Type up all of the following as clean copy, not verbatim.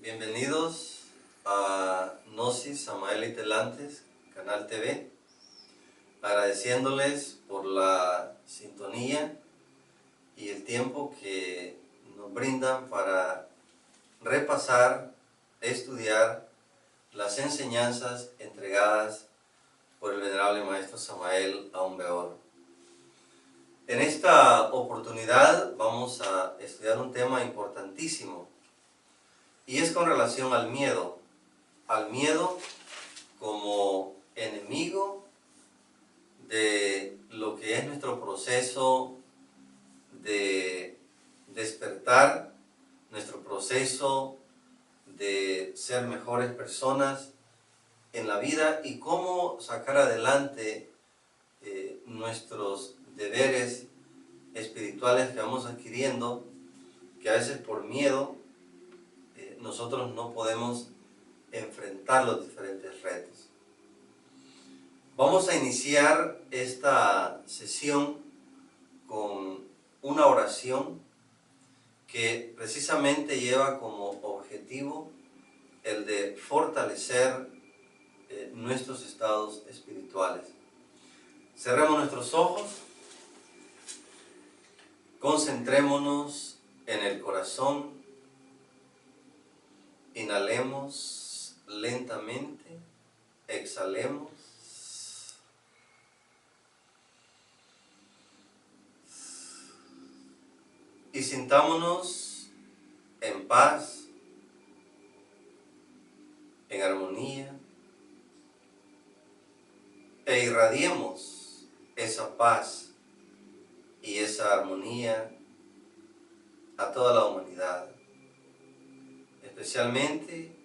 Bienvenidos a Gnosis Samael y Telantes, Canal TV, agradeciéndoles por la sintonía y el tiempo que nos brindan para repasar, estudiar las enseñanzas entregadas por el venerable Maestro Samael Aun Weor. En esta oportunidad vamos a estudiar un tema importantísimo, y es con relación al miedo como enemigo de lo que es nuestro proceso de despertar, nuestro proceso de ser mejores personas en la vida y cómo sacar adelante nuestros deberes espirituales que vamos adquiriendo, que a veces por miedo nosotros no podemos enfrentar los diferentes retos. Vamos a iniciar esta sesión con una oración que precisamente lleva como objetivo el de fortalecer nuestros estados espirituales. Cerremos nuestros ojos, concentrémonos en el corazón, inhalemos lentamente, exhalemos. Y sintámonos en paz, en armonía, e irradiemos esa paz y esa armonía a toda la humanidad, especialmente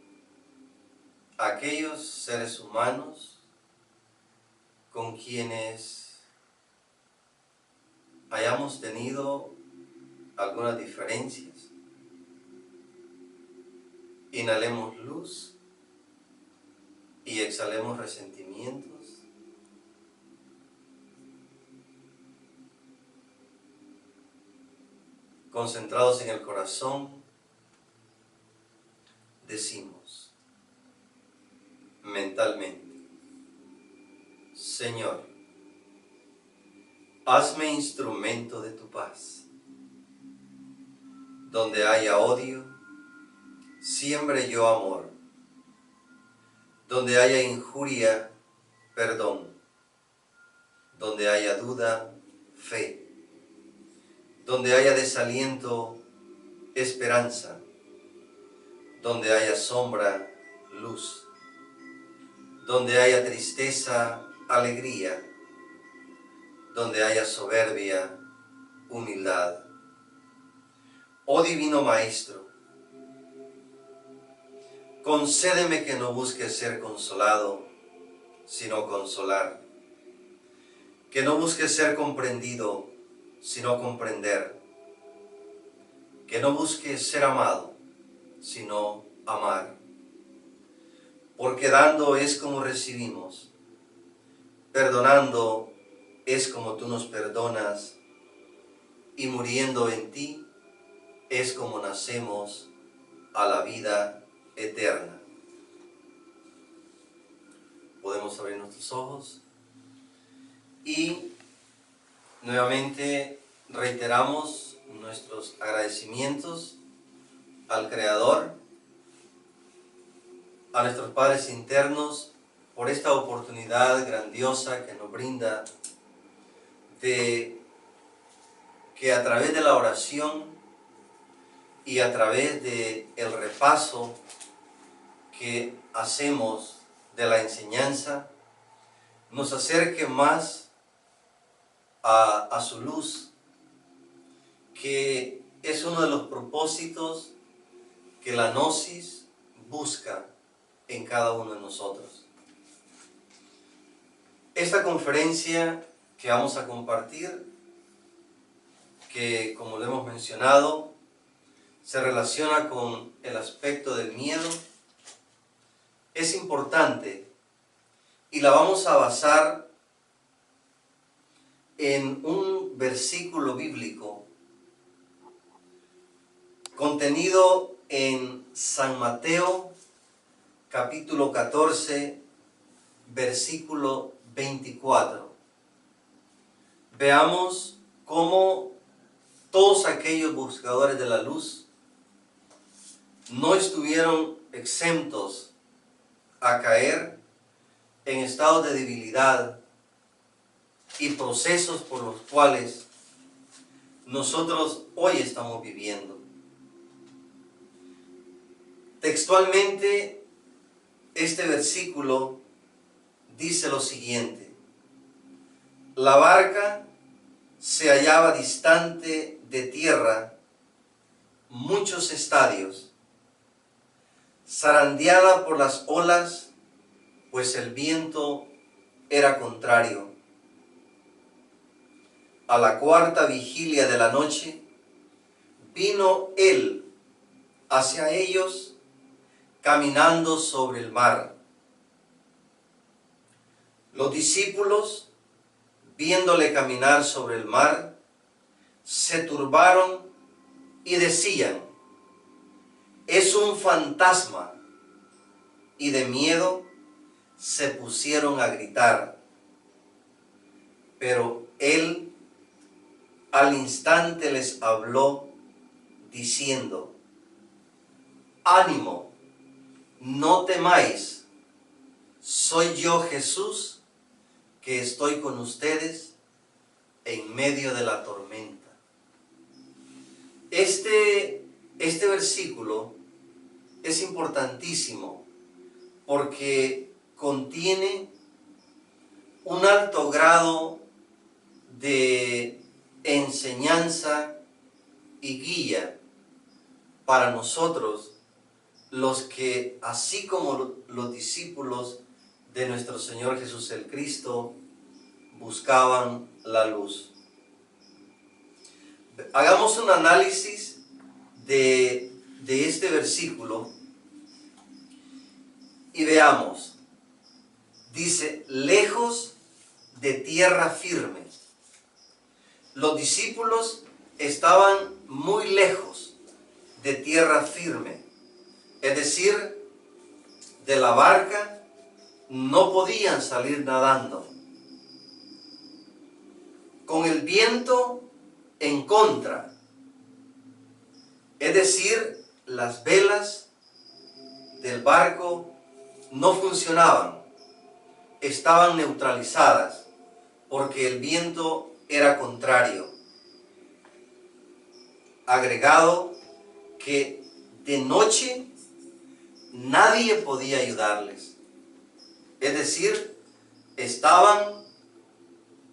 a aquellos seres humanos con quienes hayamos tenido algunas diferencias. Inhalemos luz y exhalemos resentimientos. Concentrados en el corazón, decimos mentalmente: Señor, hazme instrumento de tu paz. Donde haya odio, siembre yo amor. Donde haya injuria, perdón. Donde haya duda, fe. Donde haya desaliento, esperanza. Donde haya sombra, luz. Donde haya tristeza, alegría. Donde haya soberbia, humildad. Oh Divino Maestro, concédeme que no busque ser consolado, sino consolar. Que no busque ser comprendido, sino comprender. Que no busque ser amado, sino amar. Porque dando es como recibimos, perdonando es como tú nos perdonas, y muriendo en ti es como nacemos a la vida eterna. Podemos abrir nuestros ojos y nuevamente reiteramos nuestros agradecimientos al Creador, a nuestros padres internos, por esta oportunidad grandiosa que nos brinda de que a través de la oración y a través del repaso que hacemos de la enseñanza, nos acerque más a su luz, que es uno de los propósitos que la Gnosis busca en cada uno de nosotros. Esta conferencia que vamos a compartir, que como lo hemos mencionado, se relaciona con el aspecto del miedo, es importante y la vamos a basar en un versículo bíblico contenido en San Mateo, capítulo 14, versículo 24. Veamos cómo todos aquellos buscadores de la luz no estuvieron exentos a caer en estados de debilidad y procesos por los cuales nosotros hoy estamos viviendo. Textualmente, este versículo dice lo siguiente: la barca se hallaba distante de tierra muchos estadios, zarandeada por las olas, pues el viento era contrario. A la cuarta vigilia de la noche, vino él hacia ellos caminando sobre el mar. Los discípulos, viéndole caminar sobre el mar, se turbaron y decían: es un fantasma, y de miedo se pusieron a gritar. Pero él al instante les habló diciendo: ánimo, no temáis, soy yo Jesús, que estoy con ustedes en medio de la tormenta. Este versículo es importantísimo porque contiene un alto grado de enseñanza y guía para nosotros, los que, así como los discípulos de nuestro Señor Jesús el Cristo, buscaban la luz. Hagamos un análisis de este versículo y veamos. Dice: lejos de tierra firme. Los discípulos estaban muy lejos de tierra firme, es decir, de la barca no podían salir nadando. Con el viento en contra, es decir, las velas del barco no funcionaban, estaban neutralizadas porque el viento era contrario. Agregado que de noche nadie podía ayudarles, es decir, estaban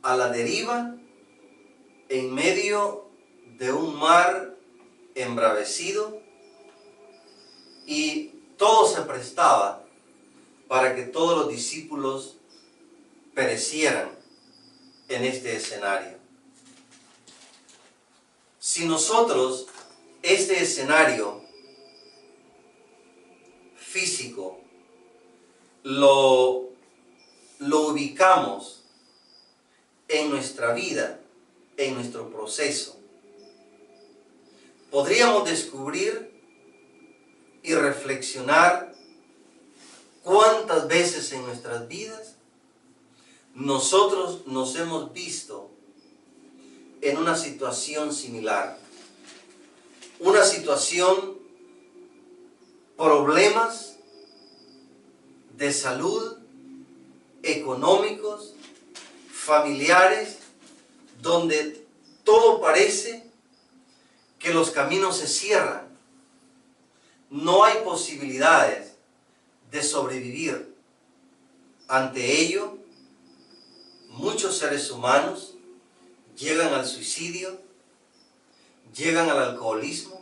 a la deriva en medio de un mar embravecido y todo se prestaba para que todos los discípulos perecieran en este escenario. Si nosotros este escenario físico lo ubicamos en nuestra vida, en nuestro proceso, podríamos descubrir y reflexionar cuántas veces en nuestras vidas nosotros nos hemos visto en una situación similar, una situación, problemas de salud, económicos, familiares, donde todo parece que los caminos se cierran. No hay posibilidades de sobrevivir. Ante ello, muchos seres humanos llegan al suicidio, llegan al alcoholismo,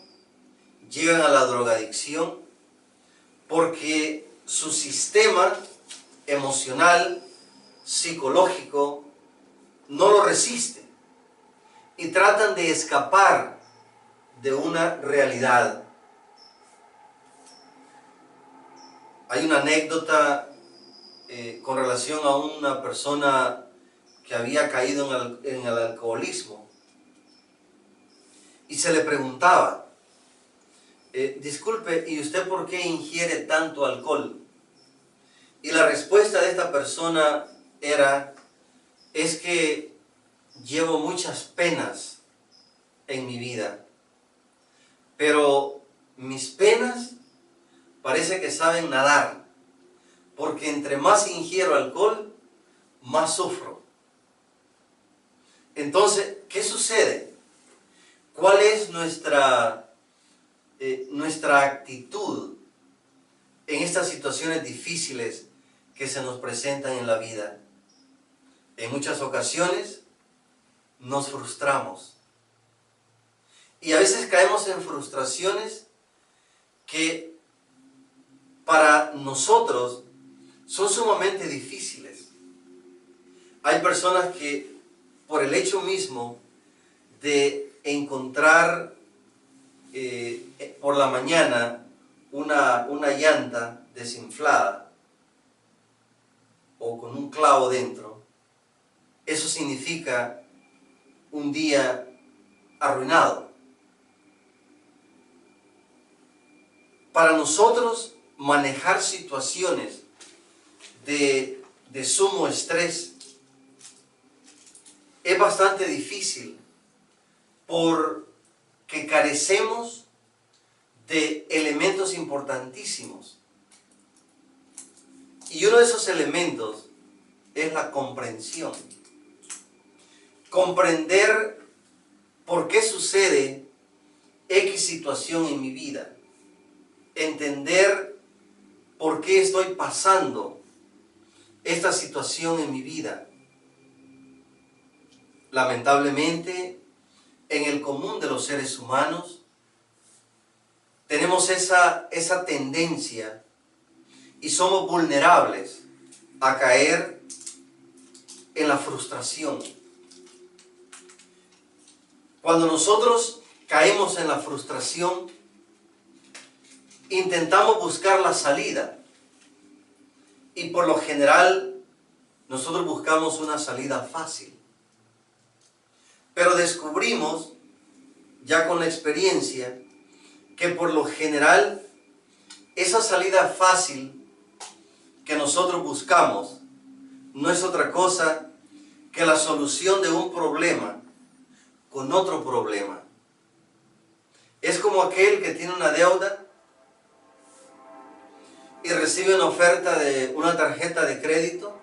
llegan a la drogadicción, porque su sistema emocional, psicológico, no lo resiste y tratan de escapar de una realidad. Hay una anécdota con relación a una persona que había caído en el alcoholismo y se le preguntaba: disculpe, ¿y usted por qué ingiere tanto alcohol? Y la respuesta de esta persona era, es que llevo muchas penas en mi vida, pero mis penas parece que saben nadar, porque entre más ingiero alcohol, más sufro. Entonces, ¿qué sucede? ¿Cuál es nuestra actitud en estas situaciones difíciles que se nos presentan en la vida? En muchas ocasiones nos frustramos. Y a veces caemos en frustraciones que para nosotros son sumamente difíciles. Hay personas que por el hecho mismo de encontrar por la mañana una llanta desinflada o con un clavo dentro, eso significa un día arruinado. Para nosotros manejar situaciones de sumo estrés es bastante difícil porque carecemos de elementos importantísimos. Y uno de esos elementos es la comprensión. Comprender por qué sucede X situación en mi vida. Entender por qué estoy pasando esta situación en mi vida. Lamentablemente, en el común de los seres humanos, tenemos esa tendencia y somos vulnerables a caer en la frustración. Cuando nosotros caemos en la frustración, intentamos buscar la salida. Y por lo general, nosotros buscamos una salida fácil. Pero descubrimos, ya con la experiencia, que por lo general, esa salida fácil que nosotros buscamos no es otra cosa que la solución de un problema con otro problema. Es como aquel que tiene una deuda y recibe una oferta de una tarjeta de crédito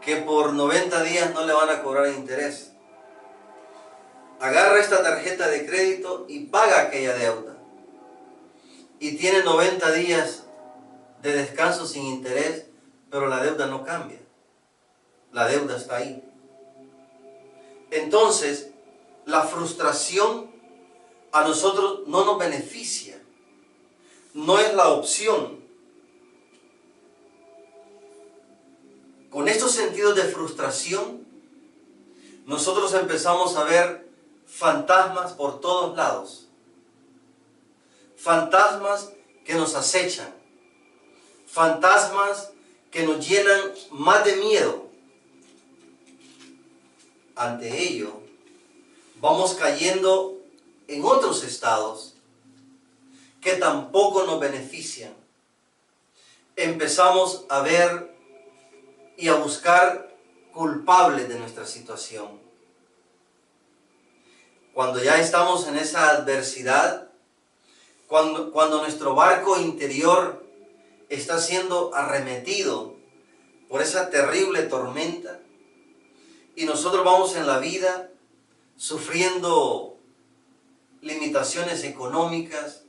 que por 90 días no le van a cobrar interés. Agarra esta tarjeta de crédito y paga aquella deuda. Y tiene 90 días de descanso sin interés, pero la deuda no cambia. La deuda está ahí. Entonces, la frustración a nosotros no nos beneficia. No es la opción. Con estos sentidos de frustración, nosotros empezamos a ver fantasmas por todos lados. Fantasmas que nos acechan. Fantasmas que nos llenan más de miedo. Ante ello, vamos cayendo en otros estados que tampoco nos benefician. Empezamos a ver y a buscar culpables de nuestra situación. Cuando ya estamos en esa adversidad, cuando nuestro barco interior está siendo arremetido por esa terrible tormenta y nosotros vamos en la vida sufriendo limitaciones económicas,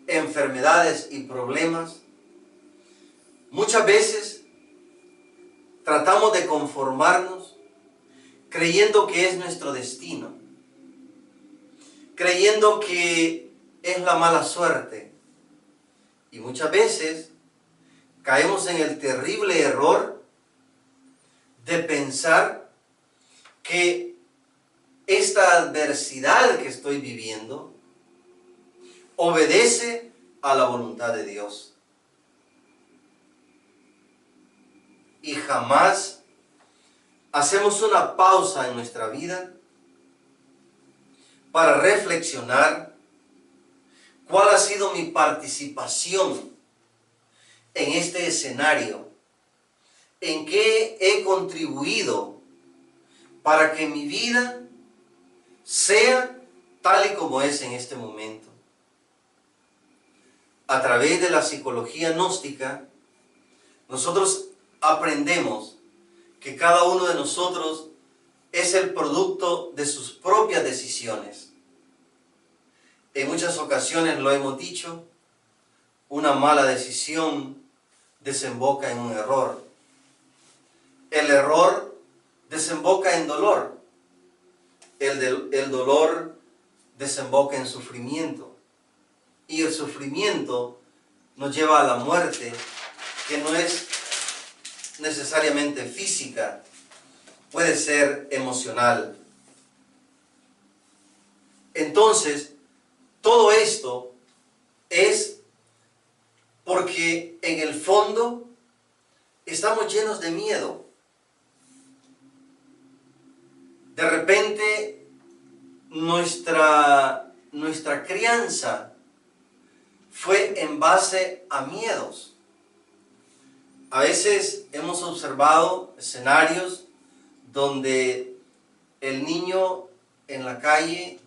enfermedades y problemas, muchas veces tratamos de conformarnos creyendo que es nuestro destino, creyendo que es la mala suerte. Y muchas veces caemos en el terrible error de pensar que esta adversidad que estoy viviendo obedece a la voluntad de Dios. Y jamás hacemos una pausa en nuestra vida para reflexionar, ¿Cuál ha sido mi participación en este escenario? ¿En qué he contribuido para que mi vida sea tal y como es en este momento? A través de la psicología gnóstica, nosotros aprendemos que cada uno de nosotros es el producto de sus propias decisiones. En muchas ocasiones lo hemos dicho, una mala decisión desemboca en un error. El error desemboca en dolor. El dolor desemboca en sufrimiento. Y el sufrimiento nos lleva a la muerte, que no es necesariamente física, puede ser emocional. Entonces, todo esto es porque en el fondo estamos llenos de miedo. De repente, nuestra crianza fue en base a miedos. A veces hemos observado escenarios donde el niño en la calle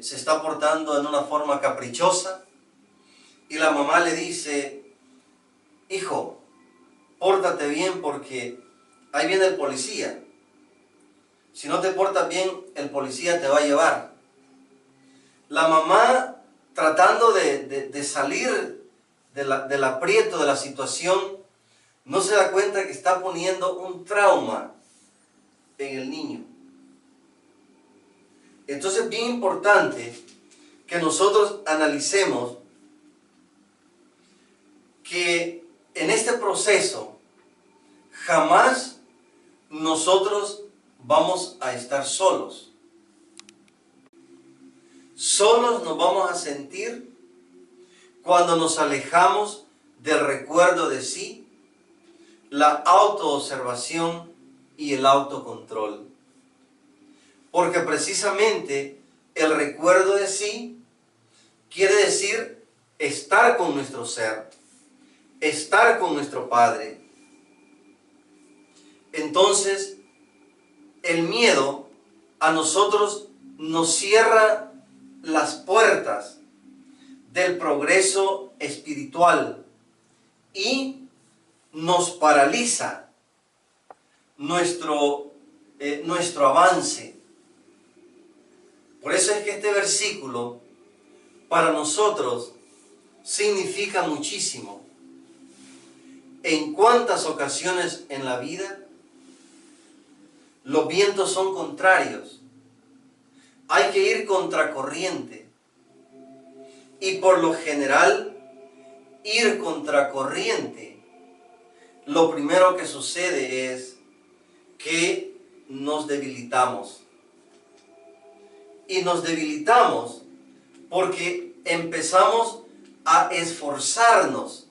se está portando en una forma caprichosa y la mamá le dice: hijo, pórtate bien porque ahí viene el policía. Si no te portas bien, el policía te va a llevar. La mamá, tratando de salir del aprieto de la situación, no se da cuenta que está poniendo un trauma en el niño. Entonces es bien importante que nosotros analicemos que en este proceso jamás nosotros vamos a estar solos. Solos nos vamos a sentir cuando nos alejamos del recuerdo de sí, la autoobservación y el autocontrol. Porque precisamente el recuerdo de sí quiere decir estar con nuestro ser, estar con nuestro Padre. Entonces, el miedo a nosotros nos cierra las puertas del progreso espiritual y nos paraliza nuestro avance. Por eso es que este versículo para nosotros significa muchísimo. ¿En cuántas ocasiones en la vida los vientos son contrarios? Hay que ir contracorriente. Y por lo general, ir contracorriente, lo primero que sucede es que nos debilitamos. Y nos debilitamos porque empezamos a esforzarnos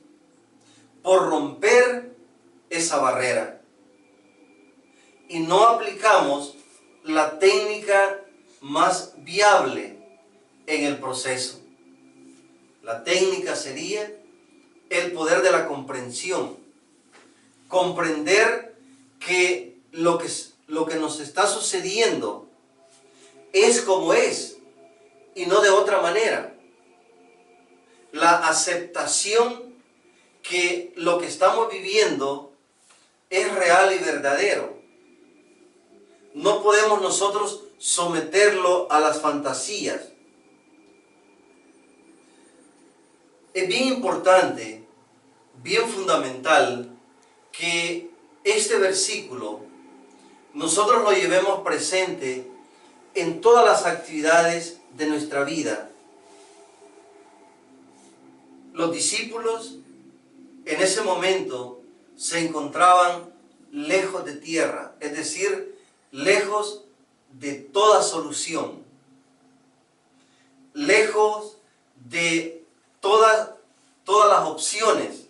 por romper esa barrera. Y no aplicamos la técnica más viable en el proceso. La técnica sería el poder de la comprensión. Comprender que lo que nos está sucediendo es como es y no de otra manera. La aceptación que lo que estamos viviendo es real y verdadero. No podemos nosotros someterlo a las fantasías. Es bien importante, bien fundamental, que este versículo nosotros lo llevemos presente en todas las actividades de nuestra vida. Los discípulos en ese momento se encontraban lejos de tierra, es decir, lejos de toda solución, lejos de todas las opciones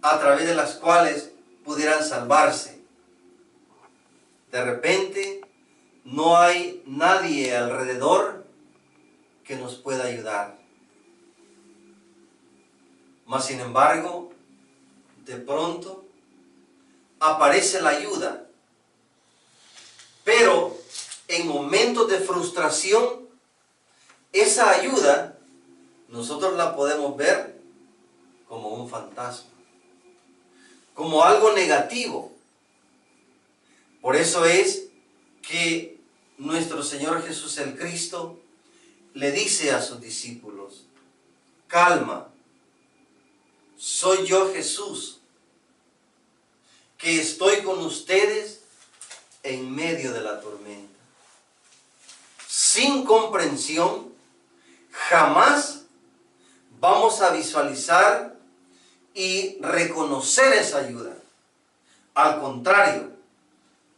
a través de las cuales pudieran salvarse. De repente, no hay nadie alrededor que nos pueda ayudar. Mas sin embargo, de pronto aparece la ayuda. Pero en momentos de frustración, esa ayuda nosotros la podemos ver como un fantasma, como algo negativo. Por eso es que nuestro Señor Jesús el Cristo le dice a sus discípulos: calma, soy yo Jesús, que estoy con ustedes en medio de la tormenta. Sin comprensión, jamás vamos a visualizar y reconocer esa ayuda. Al contrario,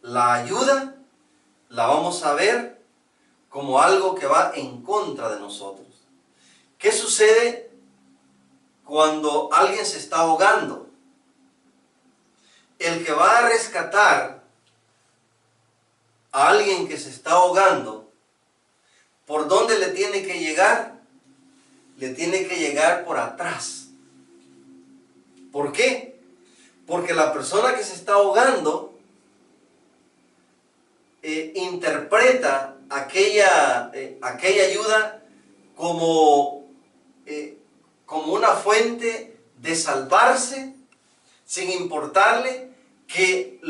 la ayuda la vamos a ver como algo que va en contra de nosotros. ¿Qué sucede cuando alguien se está ahogando? El que va a rescatar a alguien que se está ahogando, ¿por dónde le tiene que llegar? Le tiene que llegar por atrás. ¿Por qué? Porque la persona que se está ahogando interpreta aquella ayuda como una fuente de salvarse, sin importarle que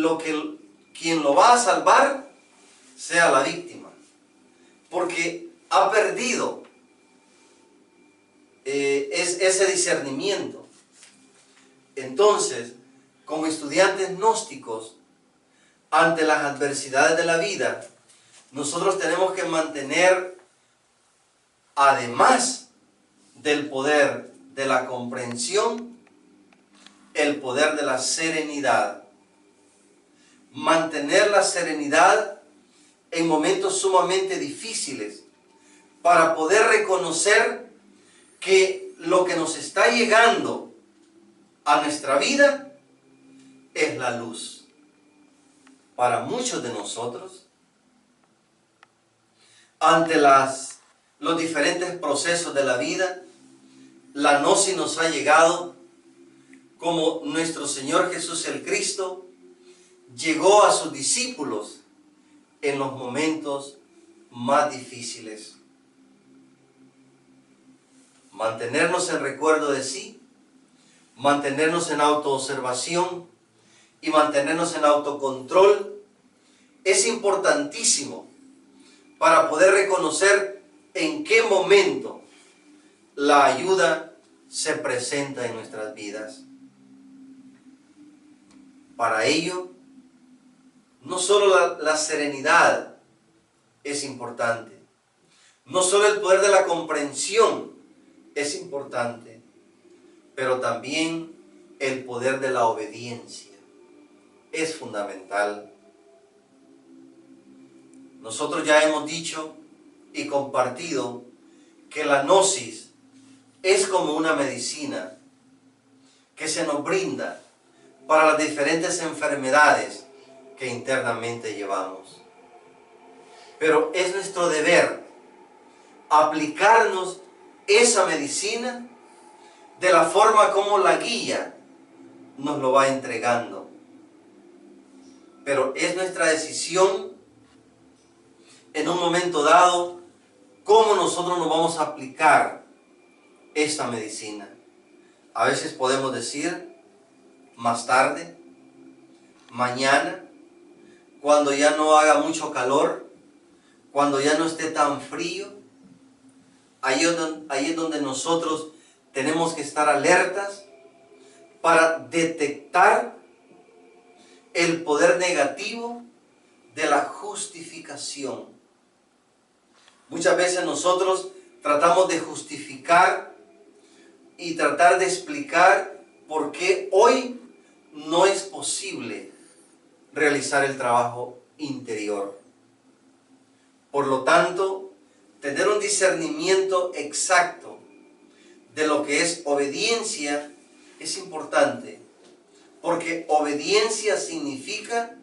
quien lo va a salvar sea la víctima, porque ha perdido ese discernimiento. Entonces, como estudiantes gnósticos, ante las adversidades de la vida, nosotros tenemos que mantener, además del poder de la comprensión, el poder de la serenidad. Mantener la serenidad en momentos sumamente difíciles, para poder reconocer que lo que nos está llegando a nuestra vida es la luz. Para muchos de nosotros, ante los diferentes procesos de la vida, la gnosis nos ha llegado como nuestro Señor Jesús el Cristo llegó a sus discípulos en los momentos más difíciles. Mantenernos en recuerdo de sí, mantenernos en autoobservación y mantenernos en autocontrol es importantísimo para poder reconocer en qué momento la ayuda se presenta en nuestras vidas. Para ello, no solo la serenidad es importante, no solo el poder de la comprensión es importante, pero también el poder de la obediencia es fundamental. Nosotros ya hemos dicho y compartido que la gnosis es como una medicina que se nos brinda para las diferentes enfermedades que internamente llevamos. Pero es nuestro deber aplicarnos esa medicina de la forma como la guía nos lo va entregando. Pero es nuestra decisión en un momento dado cómo nosotros nos vamos a aplicar esta medicina. A veces podemos decir más tarde, mañana, cuando ya no haga mucho calor, cuando ya no esté tan frío. Ahí es donde nosotros tenemos que estar alertas para detectar el poder negativo de la justificación. Muchas veces nosotros tratamos de justificar y tratar de explicar por qué hoy no es posible realizar el trabajo interior. Por lo tanto, tener un discernimiento exacto de lo que es obediencia es importante, porque obediencia significa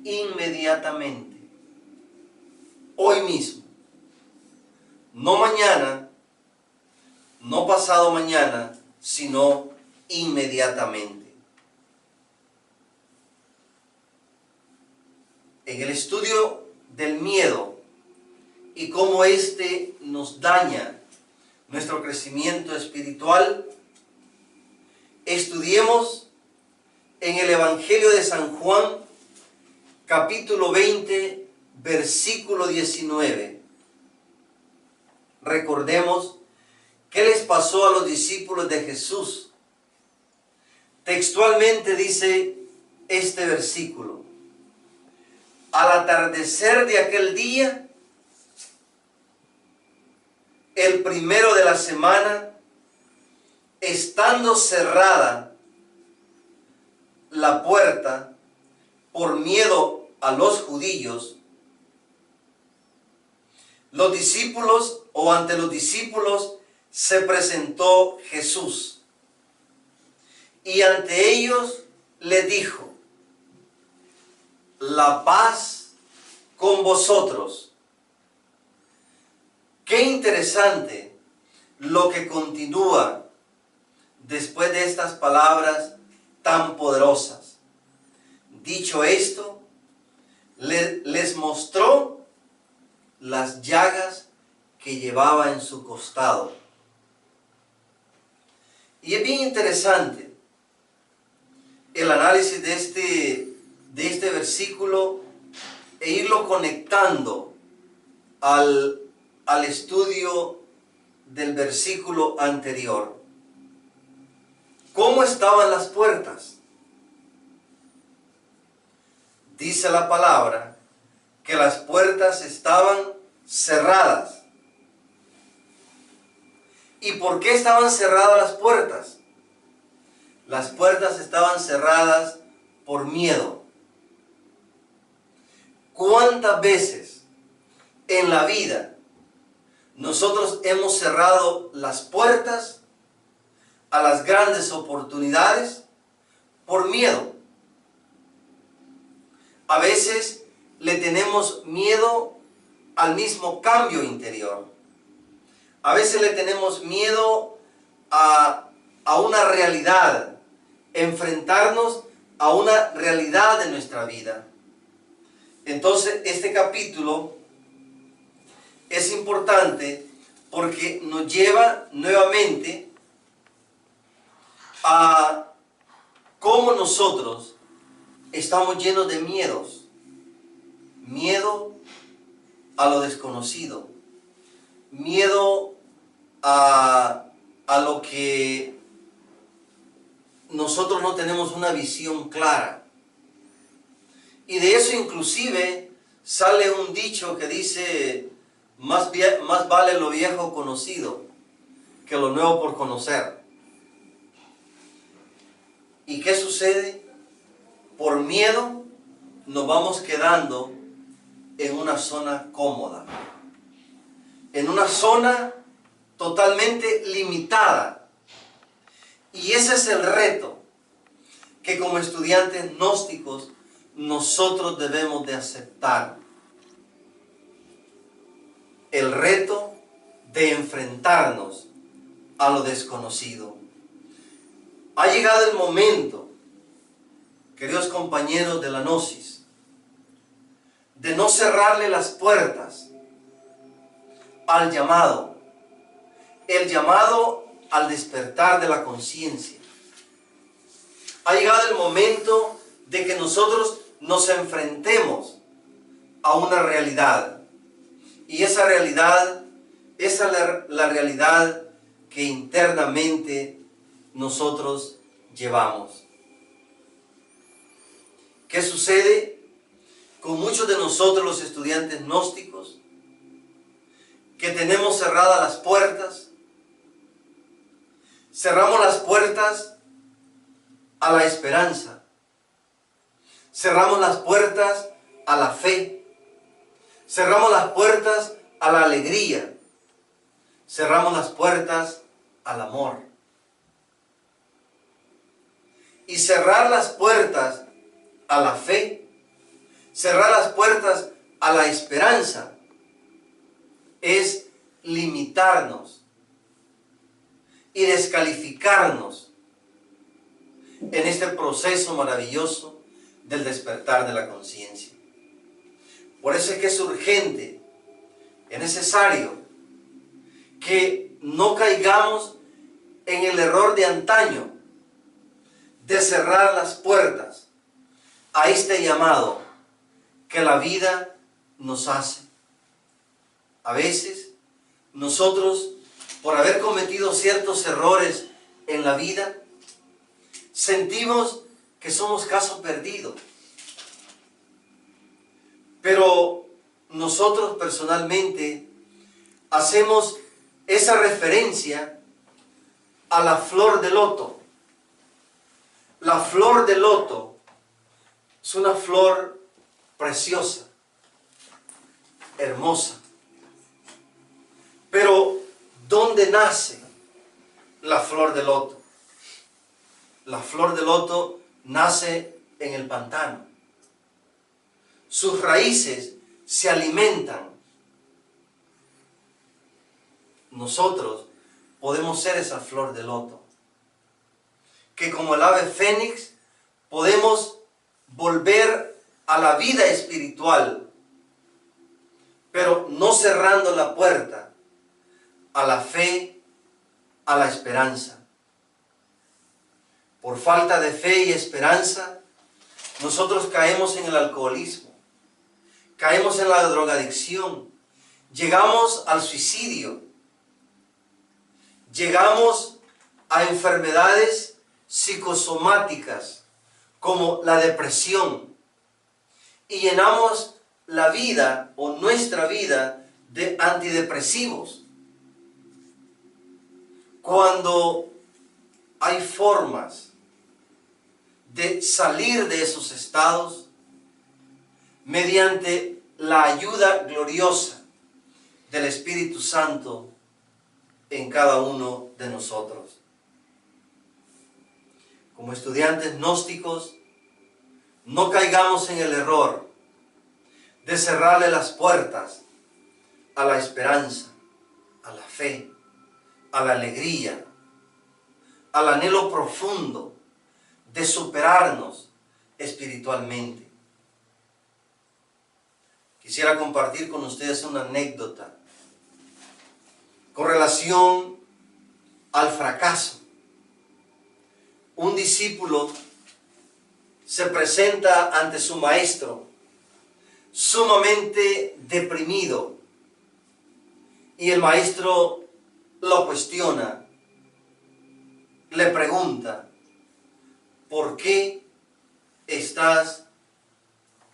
inmediatamente, hoy mismo, no mañana, no pasado mañana, sino inmediatamente. En el estudio del miedo y cómo éste nos daña nuestro crecimiento espiritual, estudiemos en el Evangelio de San Juan, capítulo 20, versículo 19. Recordemos qué les pasó a los discípulos de Jesús. Textualmente dice este versículo: al atardecer de aquel día, el primero de la semana, estando cerrada la puerta por miedo a los judíos, los discípulos o ante los discípulos se presentó Jesús y ante ellos les dijo: la paz con vosotros. Qué interesante lo que continúa después de estas palabras tan poderosas. Dicho esto, les mostró las llagas que llevaba en su costado. Y es bien interesante el análisis de este versículo e irlo conectando al estudio del versículo anterior. ¿Cómo estaban las puertas? Dice la palabra que las puertas estaban cerradas. ¿Y por qué estaban cerradas las puertas? Las puertas estaban cerradas por miedo. ¿Cuántas veces en la vida nosotros hemos cerrado las puertas a las grandes oportunidades por miedo? A veces le tenemos miedo al mismo cambio interior. A veces le tenemos miedo a una realidad, enfrentarnos a una realidad de nuestra vida. Entonces, este capítulo es importante porque nos lleva nuevamente a cómo nosotros estamos llenos de miedos. Miedo a lo desconocido. Miedo a lo que nosotros no tenemos una visión clara. Y de eso inclusive sale un dicho que dice: más vale lo viejo conocido que lo nuevo por conocer. ¿Y qué sucede? Por miedo nos vamos quedando en una zona cómoda, en una zona totalmente limitada. Y ese es el reto que como estudiantes gnósticos nosotros debemos de aceptar. El reto de enfrentarnos a lo desconocido. Ha llegado el momento, queridos compañeros de la Gnosis, de no cerrarle las puertas al llamado, el llamado al despertar de la conciencia. Ha llegado el momento de que nosotros nos enfrentemos a una realidad. Y esa realidad es la realidad que internamente nosotros llevamos. ¿Qué sucede con muchos de nosotros los estudiantes gnósticos? Que tenemos cerradas las puertas. Cerramos las puertas a la esperanza. Cerramos las puertas a la fe. Cerramos las puertas a la alegría. Cerramos las puertas al amor. Y cerrar las puertas a la fe, cerrar las puertas a la esperanza, es limitarnos. y descalificarnos en este proceso maravilloso del despertar de la conciencia. Por eso es que es urgente, es necesario que no caigamos en el error de antaño de cerrar las puertas a este llamado que la vida nos hace. A veces nosotros, por haber cometido ciertos errores en la vida, sentimos que somos caso perdido. Pero nosotros personalmente hacemos esa referencia a la flor de loto. La flor de loto es una flor preciosa, hermosa. Pero, ¿dónde nace la flor de loto? La flor de loto nace en el pantano. Sus raíces se alimentan. Nosotros podemos ser esa flor de loto, que como el ave fénix podemos volver a la vida espiritual, pero no cerrando la puerta a la fe, a la esperanza. Por falta de fe y esperanza, nosotros caemos en el alcoholismo, caemos en la drogadicción, llegamos al suicidio, llegamos a enfermedades psicosomáticas como la depresión y llenamos la vida o nuestra vida de antidepresivos. Cuando hay formas de salir de esos estados mediante la ayuda gloriosa del Espíritu Santo en cada uno de nosotros. Como estudiantes gnósticos, no caigamos en el error de cerrarle las puertas a la esperanza, a la fe, a la alegría, al anhelo profundo de superarnos espiritualmente. Quisiera compartir con ustedes una anécdota con relación al fracaso. Un discípulo se presenta ante su maestro sumamente deprimido y el maestro lo cuestiona, le pregunta: ¿por qué estás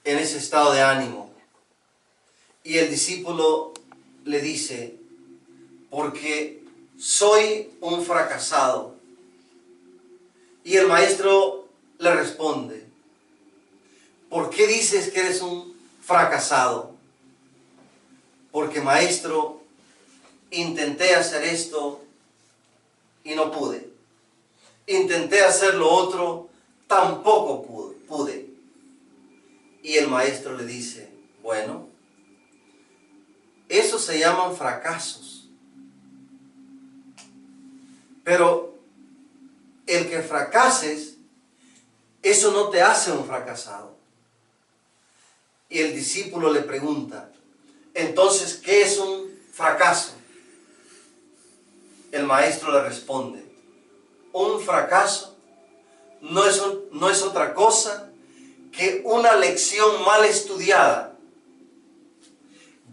en ese estado de ánimo? Y el discípulo le dice: porque soy un fracasado. Y el maestro le responde: ¿por qué dices que eres un fracasado? Porque, maestro, intenté hacer esto y no pude. Intenté hacer lo otro, tampoco pude. Y el maestro le dice: bueno, eso se llaman fracasos. Pero el que fracases, eso no te hace un fracasado. Y el discípulo le pregunta: entonces, ¿qué es un fracaso? El maestro le responde: un fracaso no es otra cosa que una lección mal estudiada.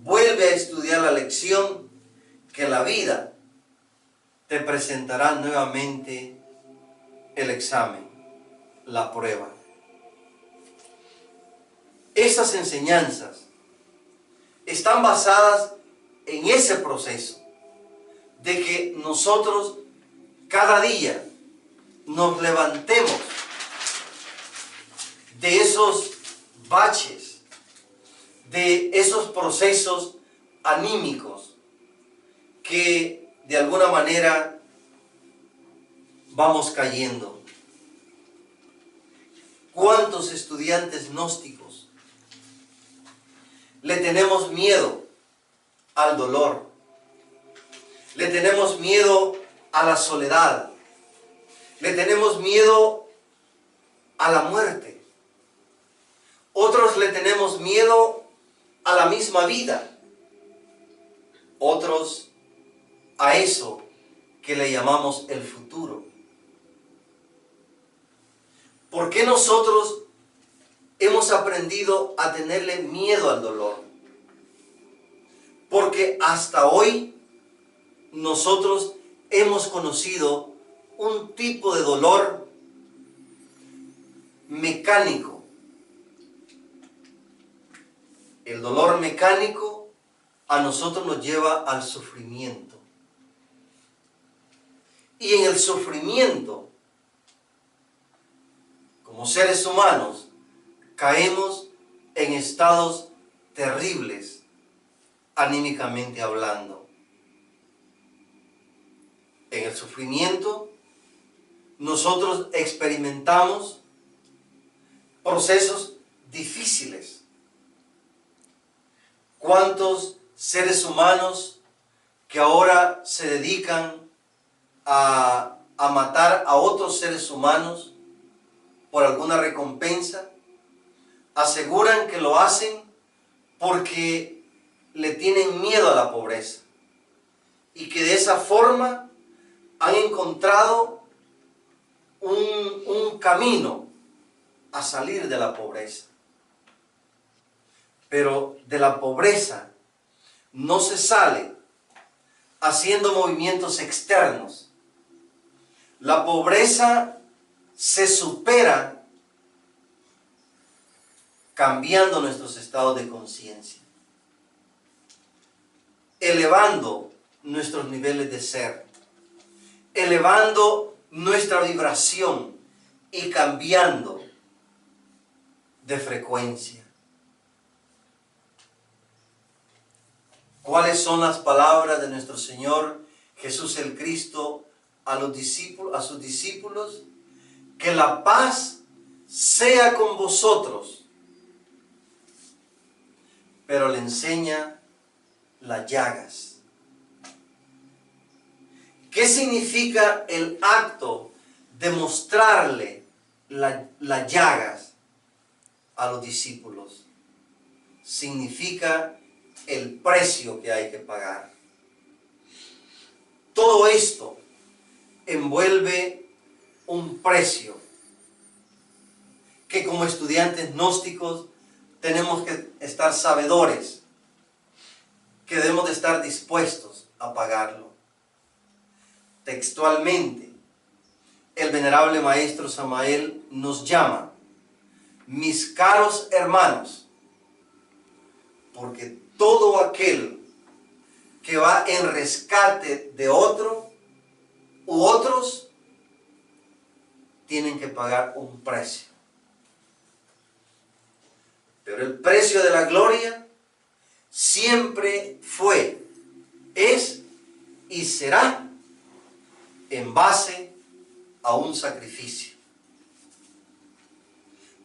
Vuelve a estudiar la lección que la vida te presentará nuevamente el examen, la prueba. Esas enseñanzas están basadas en ese proceso de que nosotros cada día nos levantemos de esos baches, de esos procesos anímicos que de alguna manera vamos cayendo. ¿Cuántos estudiantes gnósticos le tenemos miedo al dolor? Le tenemos miedo a la soledad, le tenemos miedo a la muerte. Otros le tenemos miedo a la misma vida. Otros a eso que le llamamos el futuro. ¿Por qué nosotros hemos aprendido a tenerle miedo al dolor? Porque hasta hoy nosotros hemos conocido un tipo de dolor mecánico. El dolor mecánico a nosotros nos lleva al sufrimiento. Y en el sufrimiento, como seres humanos, caemos en estados terribles, anímicamente hablando. En el sufrimiento, nosotros experimentamos procesos difíciles. ¿Cuántos seres humanos que ahora se dedican a matar a otros seres humanos por alguna recompensa, aseguran que lo hacen porque le tienen miedo a la pobreza y que de esa forma han encontrado un camino a salir de la pobreza? Pero de la pobreza no se sale haciendo movimientos externos. La pobreza se supera cambiando nuestros estados de conciencia, elevando nuestros niveles de ser, elevando nuestra vibración y cambiando de frecuencia. ¿Cuáles son las palabras de nuestro Señor Jesús el Cristo a sus discípulos? Que la paz sea con vosotros. Pero le enseña las llagas. ¿Qué significa el acto de mostrarle las llagas a los discípulos? Significa el precio que hay que pagar. Todo esto envuelve un precio que como estudiantes gnósticos tenemos que estar sabedores, que debemos de estar dispuestos a pagarlo. Textualmente, el venerable maestro Samael nos llama mis caros hermanos, porque todo aquel que va en rescate de otro u otros tienen que pagar un precio. Pero el precio de la gloria siempre fue, es y será en base a un sacrificio.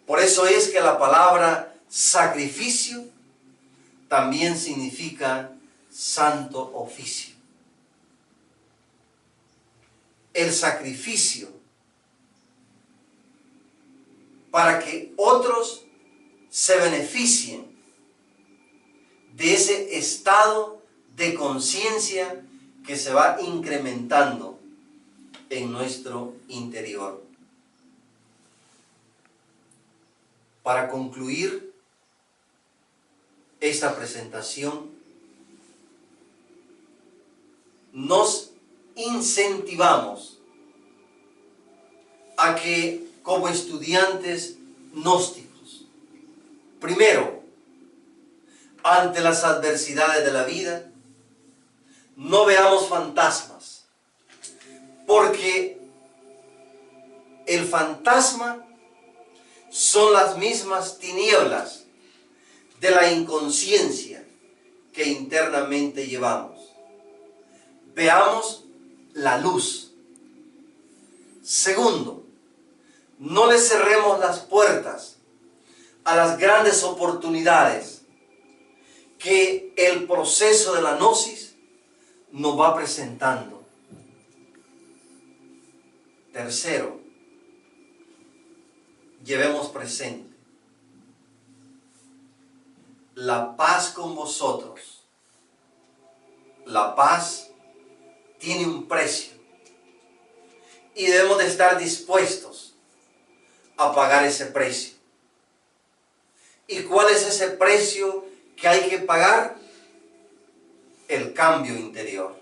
Por eso es que la palabra sacrificio también significa santo oficio. El sacrificio para que otros se beneficien de ese estado de conciencia que se va incrementando en nuestro interior. Para concluir esta presentación, nos incentivamos a que como estudiantes gnósticos, primero, ante las adversidades de la vida, no veamos fantasmas, porque el fantasma son las mismas tinieblas de la inconsciencia que internamente llevamos. Veamos la luz. Segundo, no le cerremos las puertas a las grandes oportunidades que el proceso de la gnosis nos va presentando. Tercero, llevemos presente la paz con vosotros. La paz tiene un precio y debemos de estar dispuestos a pagar ese precio. ¿Y cuál es ese precio que hay que pagar? El cambio interior.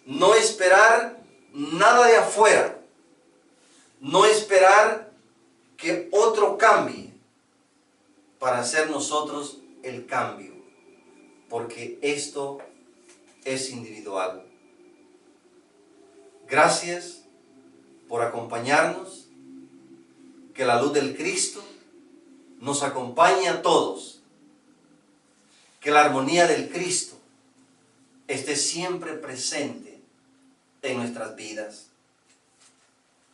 No esperar nada de afuera. No esperar que otro cambie para hacer nosotros el cambio. Porque esto es individual. Gracias por acompañarnos. Que la luz del Cristo nos acompañe a todos. Que la armonía del Cristo esté siempre presente en nuestras vidas.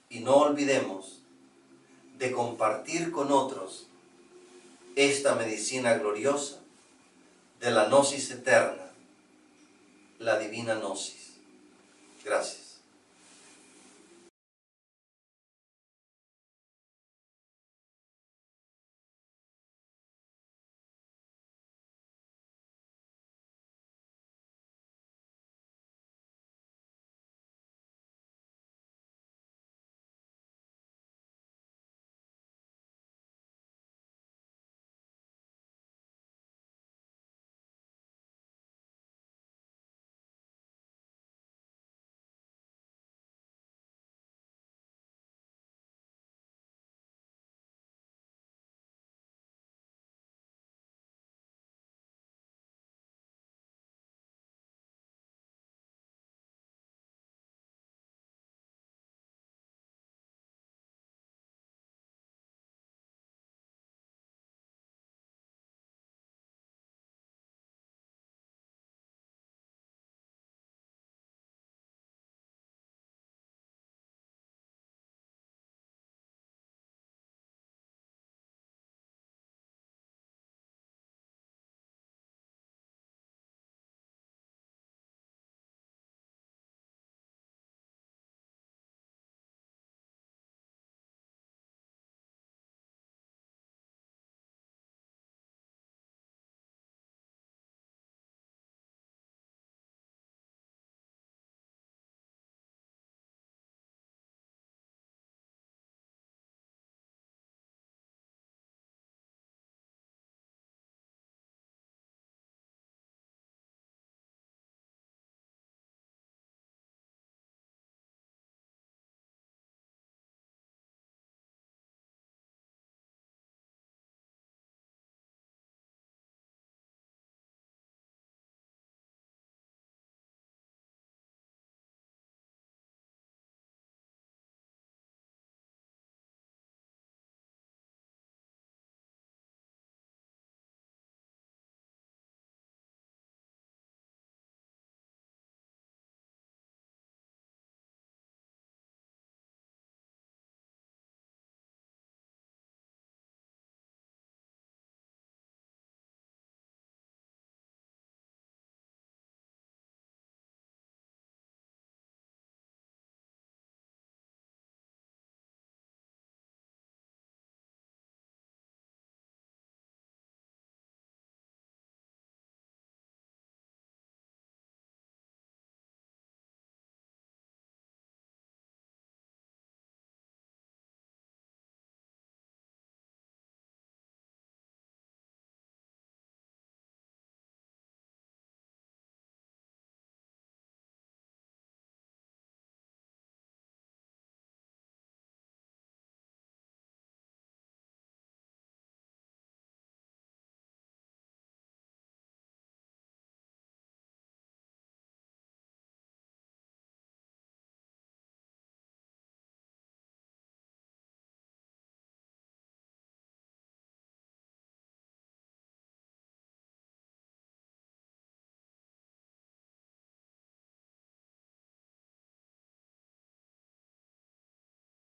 Y no olvidemos de compartir con otros esta medicina gloriosa de la gnosis eterna, la divina gnosis. Gracias.